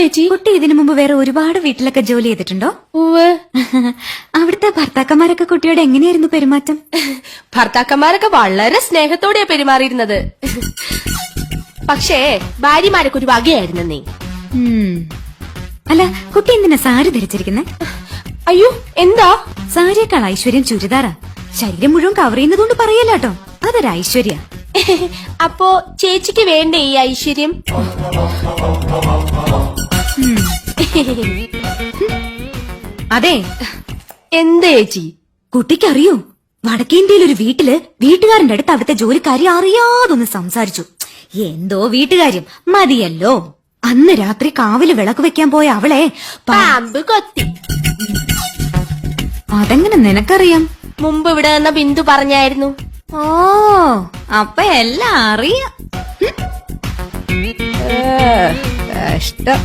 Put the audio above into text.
ചേച്ചി? കുട്ടി ഇതിനു മുമ്പ് വേറെ ഒരുപാട് വീട്ടിലൊക്കെ ജോലി ചെയ്തിട്ടുണ്ടോ? ഉവ്വ്. അവിടുത്തെ ഭർത്താക്കന്മാരൊക്കെ കുട്ടിയോട് എങ്ങനെയായിരുന്നു പെരുമാറ്റം? ഭർത്താക്കന്മാരൊക്കെ വളരെ സ്നേഹത്തോടെയാ പെരുമാറിയിരുന്നത്. പക്ഷേ ഭാര്യമാരൊക്കെ ഒരു വകയായിരുന്നേ. അല്ല, കുട്ടി എന്തിനാ സാരി ധരിച്ചിരിക്കുന്നെ? അയ്യോ, എന്താ? സാരിയേക്കാൾ ഐശ്വര്യം ചുരിദാറാ. ശരീരം മുഴുവൻ കവർ ചെയ്യുന്നതുകൊണ്ട് പറയല്ലോ, അതൊരു ഐശ്വര്യ. അപ്പോ ചേച്ചിക്ക് വേണ്ടേ ഈ ഐശ്വര്യം? അതെ. എന്താ ചേച്ചി? കുട്ടിക്കറിയോ, വടക്കേന്ത്യയിൽ ഒരു വീട്ടില് വീട്ടുകാരന്റെ അടുത്ത് അവിടുത്തെ ജോലിക്കാരി അറിയാതൊന്ന് സംസാരിച്ചു. എന്തോ വീട്ടുകാര്യം മതിയല്ലോ. അന്ന് രാത്രി കാവില് വിളക്ക് വെക്കാൻ പോയ അവളെ പാമ്പ് കൊത്തി. അതെങ്ങനെ നിനക്കറിയാം? മുമ്പ് ഇവിടെ വന്ന ബിന്ദു പറഞ്ഞായിരുന്നു. ഓ, അപ്പൊ എല്ലാം അറിയാം. കഷ്ടം.